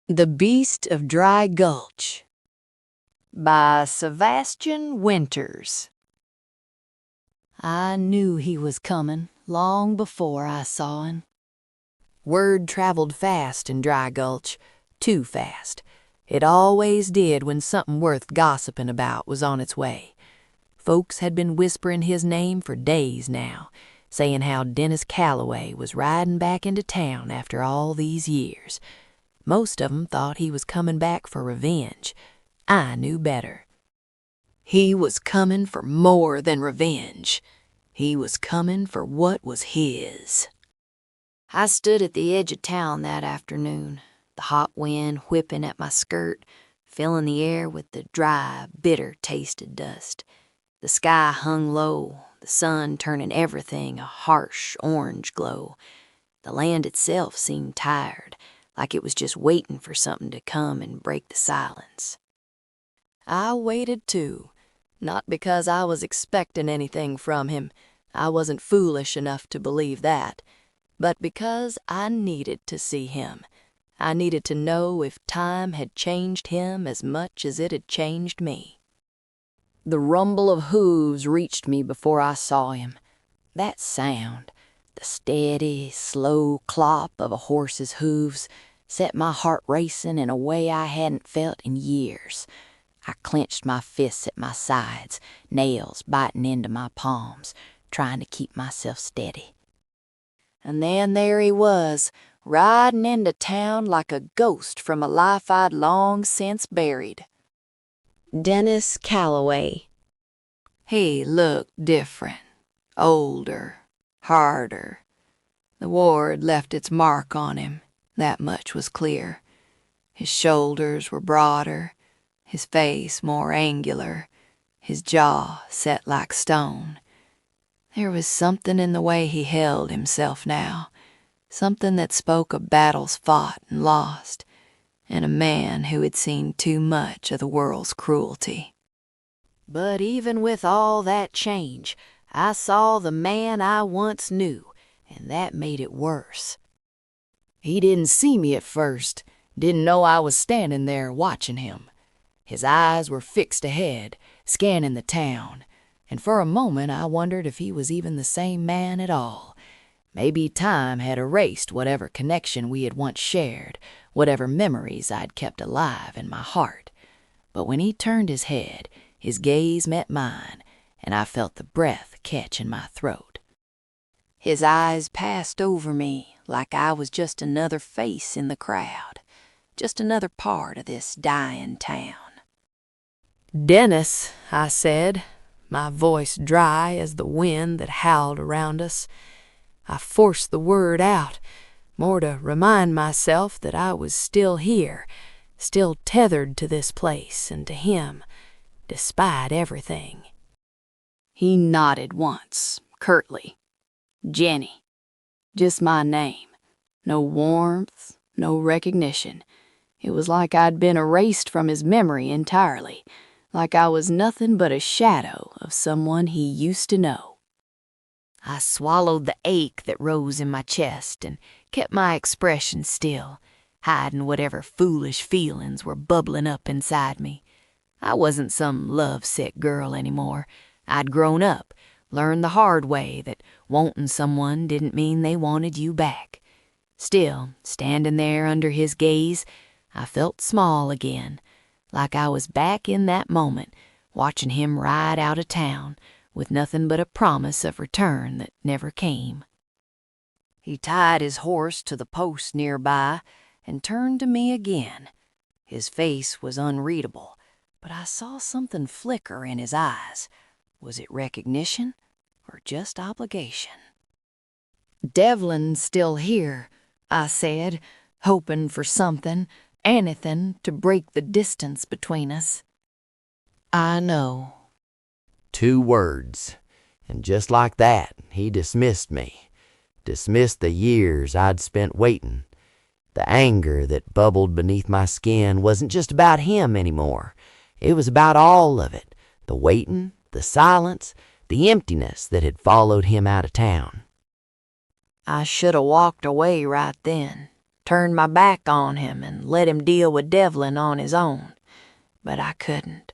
The Beast of Dry Gulch by Sevastian Winters. I knew he was coming long before I saw him. Word traveled fast in Dry Gulch, too fast. It always did when something worth gossiping about was on its way. Folks had been whispering his name for days now, saying how Dennis Calloway was riding back into town after all these years. Most of 'em thought he was coming back for revenge. I knew better. He was coming for more than revenge. He was coming for what was his. I stood at the edge of town that afternoon, the hot wind whipping at my skirt, filling the air with the dry, bitter taste of dust. The sky hung low, the sun turning everything a harsh orange glow. The land itself seemed tired, like it was just waiting for something to come and break the silence. I waited too, not because I was expecting anything from him. I wasn't foolish enough to believe that, but because I needed to see him. I needed to know if time had changed him as much as it had changed me. The rumble of hooves reached me before I saw him. That sound, the steady, slow clop of a horse's hooves, set my heart racing in a way I hadn't felt in years. I clenched my fists at my sides, nails biting into my palms, trying to keep myself steady. And then there he was, riding into town like a ghost from a life I'd long since buried. Dennis Calloway. He looked different, older, harder. The war had left its mark on him, that much was clear. His shoulders were broader, his face more angular, his jaw set like stone. There was something in the way he held himself now, something that spoke of battles fought and lost, and a man who had seen too much of the world's cruelty. But even with all that change, I saw the man I once knew, and that made it worse. He didn't see me at first, didn't know I was standing there watching him. His eyes were fixed ahead, scanning the town, and for a moment I wondered if he was even the same man at all. Maybe time had erased whatever connection we had once shared, whatever memories I'd kept alive in my heart. But when he turned his head, his gaze met mine, and I felt the breath catch in my throat. His eyes passed over me like I was just another face in the crowd, just another part of this dying town. "Dennis," I said, my voice dry as the wind that howled around us. I forced the word out, more to remind myself that I was still here, still tethered to this place and to him, despite everything. He nodded once, curtly. Jenny. Just my name. No warmth, no recognition. It was like I'd been erased from his memory entirely, like I was nothing but a shadow of someone he used to know. I swallowed the ache that rose in my chest and kept my expression still, hiding whatever foolish feelings were bubbling up inside me. I wasn't some love-sick girl anymore. I'd grown up, learned the hard way that wanting someone didn't mean they wanted you back. Still, standing there under his gaze, I felt small again, like I was back in that moment, watching him ride out of town with nothing but a promise of return that never came. He tied his horse to the post nearby and turned to me again. His face was unreadable, but I saw something flicker in his eyes. Was it recognition or just obligation? "Devlin's still here," I said, hoping for something, anything to break the distance between us. "I know." 2 words, and just like that, he dismissed me. Dismissed the years I'd spent waiting. The anger that bubbled beneath my skin wasn't just about him anymore. It was about all of it, the waiting, the silence, the emptiness that had followed him out of town. I should have walked away right then, turn my back on him and let him deal with Devlin on his own. But I couldn't.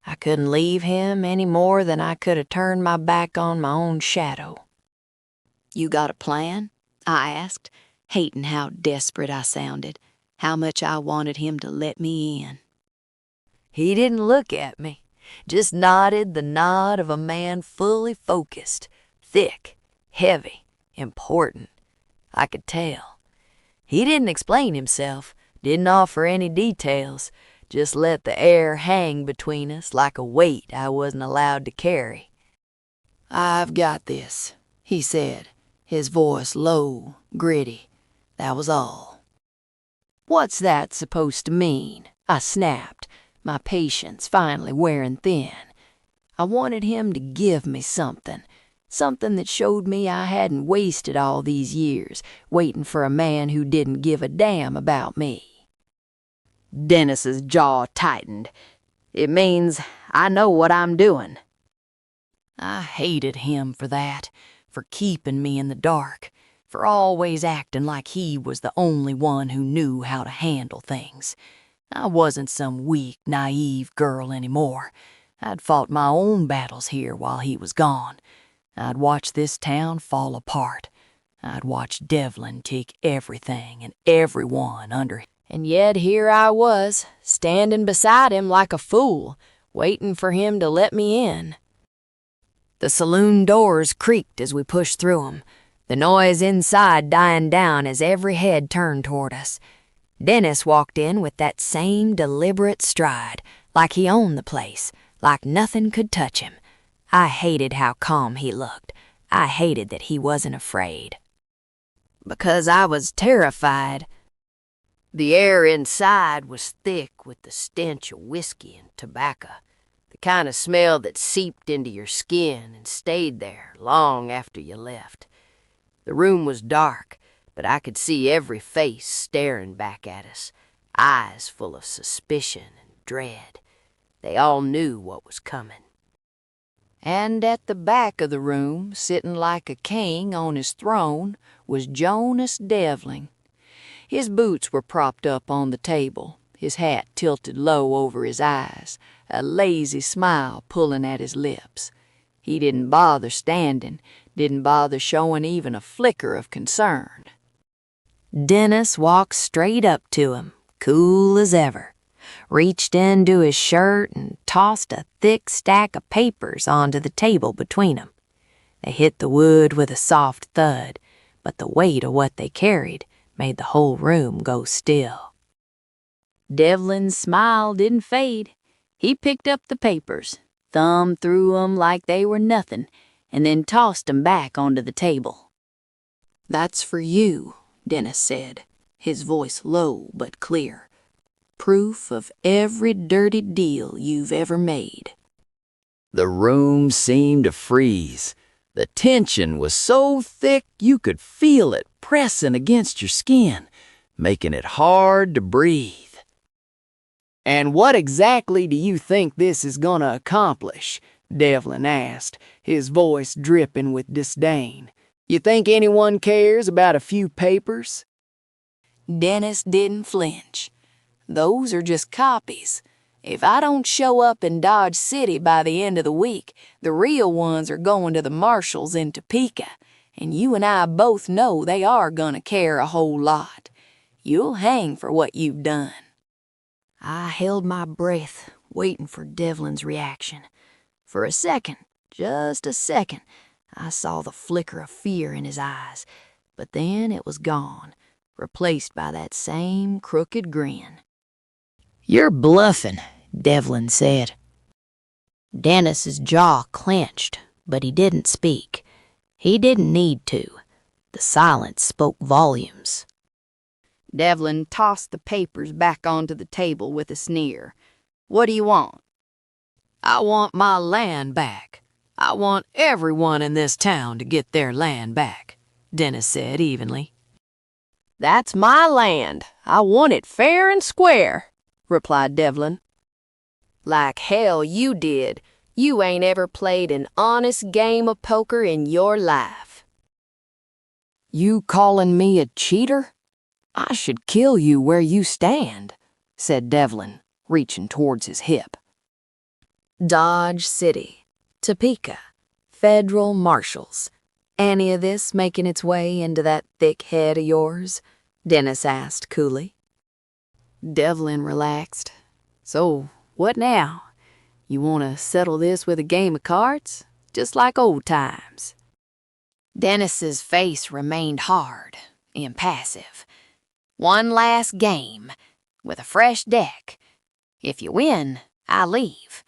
I couldn't leave him any more than I could have turned my back on my own shadow. You got a plan? I asked, hating how desperate I sounded, how much I wanted him to let me in. He didn't look at me, just nodded the nod of a man fully focused, thick, heavy, important. I could tell. He didn't explain himself, didn't offer any details, just let the air hang between us like a weight I wasn't allowed to carry. "I've got this," he said, his voice low, gritty. That was all. "What's that supposed to mean?" I snapped, my patience finally wearing thin. I wanted him to give me something that showed me I hadn't wasted all these years waiting for a man who didn't give a damn about me. Dennis's jaw tightened. "It means I know what I'm doing." I hated him for that, for keeping me in the dark, for always acting like he was the only one who knew how to handle things. I wasn't some weak, naive girl anymore. I'd fought my own battles here while he was gone. I'd watched this town fall apart. I'd watched Devlin take everything and everyone under him. And yet here I was, standing beside him like a fool, waiting for him to let me in. The saloon doors creaked as we pushed through them, the noise inside dying down as every head turned toward us. Dennis walked in with that same deliberate stride, like he owned the place, like nothing could touch him. I hated how calm he looked. I hated that he wasn't afraid. Because I was terrified. The air inside was thick with the stench of whiskey and tobacco, the kind of smell that seeped into your skin and stayed there long after you left. The room was dark, but I could see every face staring back at us, eyes full of suspicion and dread. They all knew what was coming. And at the back of the room, sitting like a king on his throne, was Jonas Devlin. His boots were propped up on the table, his hat tilted low over his eyes, a lazy smile pulling at his lips. He didn't bother standing, didn't bother showing even a flicker of concern. Dennis walked straight up to him, cool as ever, reached into his shirt and tossed a thick stack of papers onto the table between them. They hit the wood with a soft thud, but the weight of what they carried made the whole room go still. Devlin's smile didn't fade. He picked up the papers, thumbed through 'em like they were nothing, and then tossed 'em back onto the table. "That's for you," Dennis said, his voice low but clear. "Proof of every dirty deal you've ever made." The room seemed to freeze. The tension was so thick you could feel it pressing against your skin, making it hard to breathe. "And what exactly do you think this is gonna accomplish?" Devlin asked, his voice dripping with disdain. "You think anyone cares about a few papers?" Dennis didn't flinch. "Those are just copies. If I don't show up in Dodge City by the end of the week, the real ones are going to the marshals in Topeka, and you and I both know they are gonna care a whole lot. You'll hang for what you've done." I held my breath, waiting for Devlin's reaction. For a second, just a second, I saw the flicker of fear in his eyes, but then it was gone, replaced by that same crooked grin. "You're bluffing," Devlin said. Dennis's jaw clenched, but he didn't speak. He didn't need to. The silence spoke volumes. Devlin tossed the papers back onto the table with a sneer. "What do you want?" "I want my land back. I want everyone in this town to get their land back," Dennis said evenly. "That's my land. I want it fair and square," replied Devlin. "Like hell you did. You ain't ever played an honest game of poker in your life." "You calling me a cheater?" I should kill you where you stand, said Devlin, reaching towards his hip. Dodge City, Topeka, Federal Marshals. Any of this making its way into that thick head of yours? Dennis asked coolly. Devlin relaxed. So, what now? You want to settle this with a game of cards? Just like old times. Dennis's face remained hard, impassive. One last game, with a fresh deck. If you win, I leave.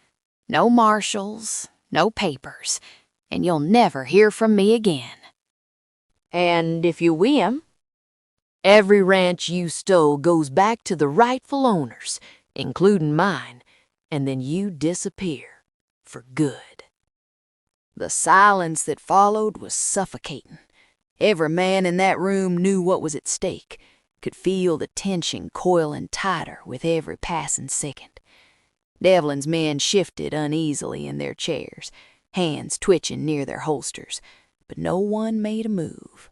No marshals, no papers, and you'll never hear from me again. And if you win, every ranch you stole goes back to the rightful owners, including mine, and then you disappear for good. The silence that followed was suffocating. Every man in that room knew what was at stake, could feel the tension coiling tighter with every passing second. Devlin's men shifted uneasily in their chairs, hands twitching near their holsters, but no one made a move.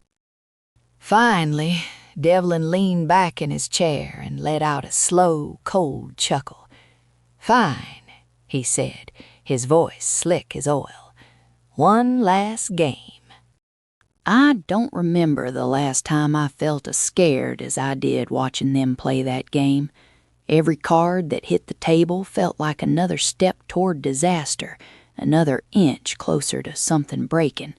Finally, Devlin leaned back in his chair and let out a slow, cold chuckle. "Fine," he said, his voice slick as oil. "One last game." I don't remember the last time I felt as scared as I did watching them play that game. Every card that hit the table felt like another step toward disaster, another inch closer to something breaking.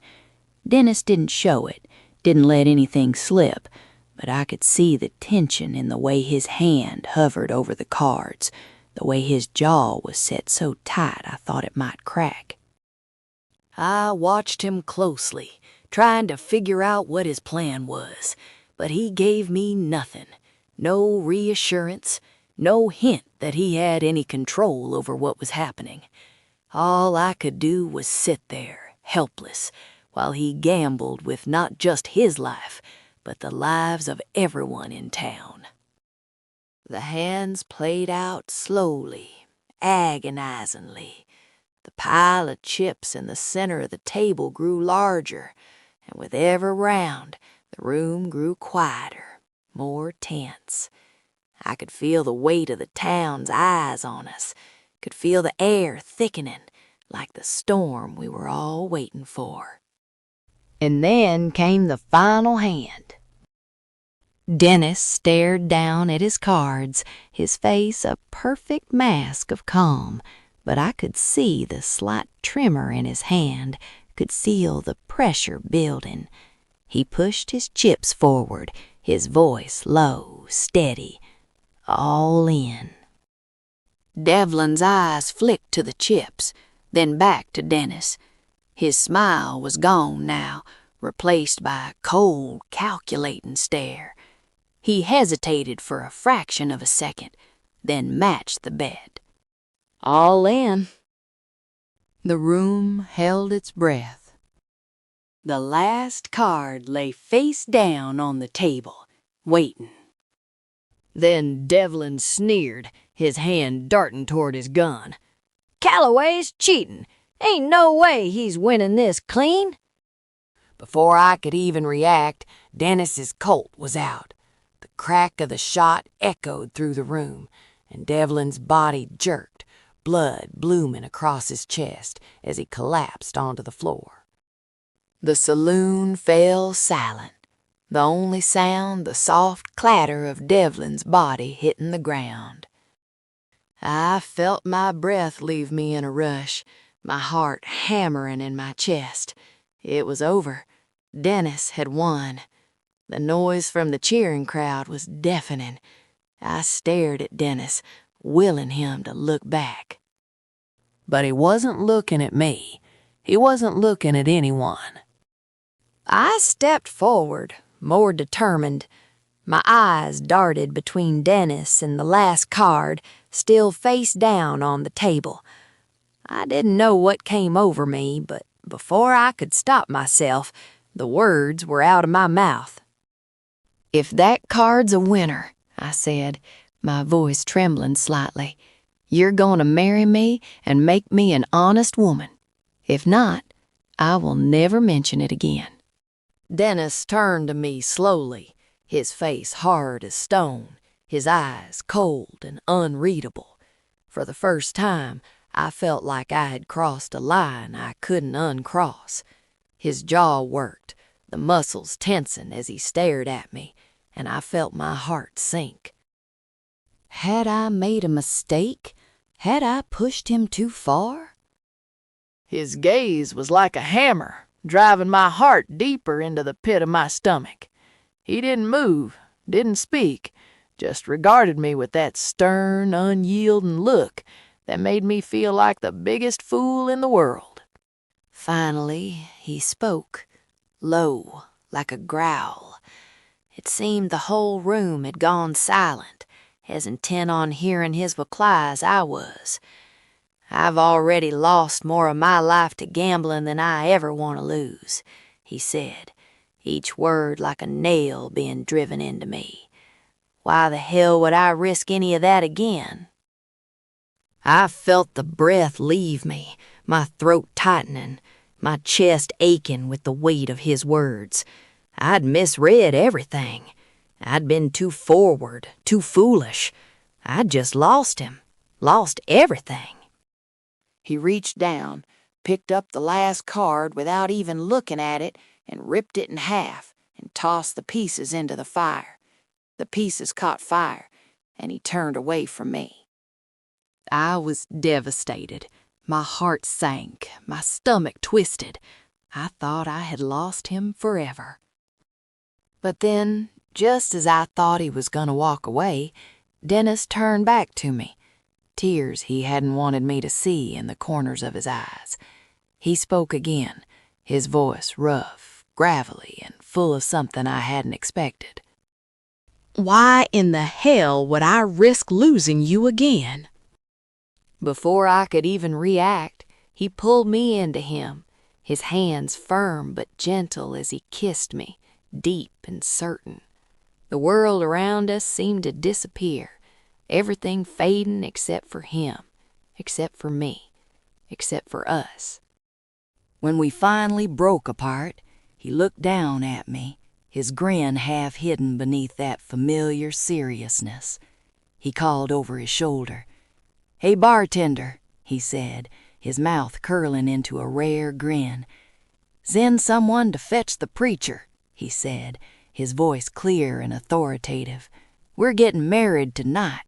Dennis didn't show it, didn't let anything slip, but I could see the tension in the way his hand hovered over the cards, the way his jaw was set so tight I thought it might crack. I watched him closely, trying to figure out what his plan was, but he gave me nothing, no reassurance, no hint that he had any control over what was happening. All I could do was sit there, helpless, while he gambled with not just his life, but the lives of everyone in town. The hands played out slowly, agonizingly. The pile of chips in the center of the table grew larger, and with every round, the room grew quieter, more tense. I could feel the weight of the town's eyes on us, could feel the air thickening, like the storm we were all waiting for. And then came the final hand. Dennis stared down at his cards, his face a perfect mask of calm, but I could see the slight tremor in his hand, could feel the pressure building. He pushed his chips forward, his voice low, steady. All in. Devlin's eyes flicked to the chips, then back to Dennis. His smile was gone now, replaced by a cold, calculating stare. He hesitated for a fraction of a second, then matched the bet. All in. The room held its breath. The last card lay face down on the table, waiting. Then Devlin sneered, his hand darting toward his gun. "Calloway's cheating. Ain't no way he's winning this clean." Before I could even react, Dennis's Colt was out. The crack of the shot echoed through the room, and Devlin's body jerked, blood blooming across his chest as he collapsed onto the floor. The saloon fell silent. The only sound the soft clatter of Devlin's body hitting the ground. I felt my breath leave me in a rush, my heart hammering in my chest. It was over. Dennis had won. The noise from the cheering crowd was deafening. I stared at Dennis, willing him to look back. But he wasn't looking at me. He wasn't looking at anyone. I stepped forward, more determined. My eyes darted between Dennis and the last card, still face down on the table. I didn't know what came over me, but before I could stop myself, the words were out of my mouth. "If that card's a winner," I said, my voice trembling slightly, "you're going to marry me and make me an honest woman. If not, I will never mention it again." Dennis turned to me slowly, his face hard as stone, his eyes cold and unreadable. For the first time, I felt like I had crossed a line I couldn't uncross. His jaw worked, the muscles tensing as he stared at me, and I felt my heart sink. Had I made a mistake? Had I pushed him too far? His gaze was like a hammer, driving my heart deeper into the pit of my stomach. He didn't move, didn't speak, just regarded me with that stern, unyielding look that made me feel like the biggest fool in the world. Finally, he spoke, low, like a growl. It seemed the whole room had gone silent, as intent on hearing his reply as I was. "I've already lost more of my life to gambling than I ever want to lose," he said, each word like a nail being driven into me. "Why the hell would I risk any of that again?" I felt the breath leave me, my throat tightening, my chest aching with the weight of his words. I'd misread everything. I'd been too forward, too foolish. I'd just lost him, lost everything. He reached down, picked up the last card without even looking at it, and ripped it in half and tossed the pieces into the fire. The pieces caught fire, and he turned away from me. I was devastated. My heart sank, my stomach twisted. I thought I had lost him forever. But then, just as I thought he was going to walk away, Dennis turned back to me, tears he hadn't wanted me to see in the corners of his eyes. He spoke again, his voice rough, gravelly, and full of something I hadn't expected. "Why in the hell would I risk losing you again?" Before I could even react, he pulled me into him, his hands firm but gentle as he kissed me, deep and certain. The world around us seemed to disappear, everything fading except for him, except for me, except for us. When we finally broke apart, he looked down at me, his grin half hidden beneath that familiar seriousness. He called over his shoulder. "Hey, bartender," he said, his mouth curling into a rare grin. "Send someone to fetch the preacher," he said, his voice clear and authoritative. "We're getting married tonight."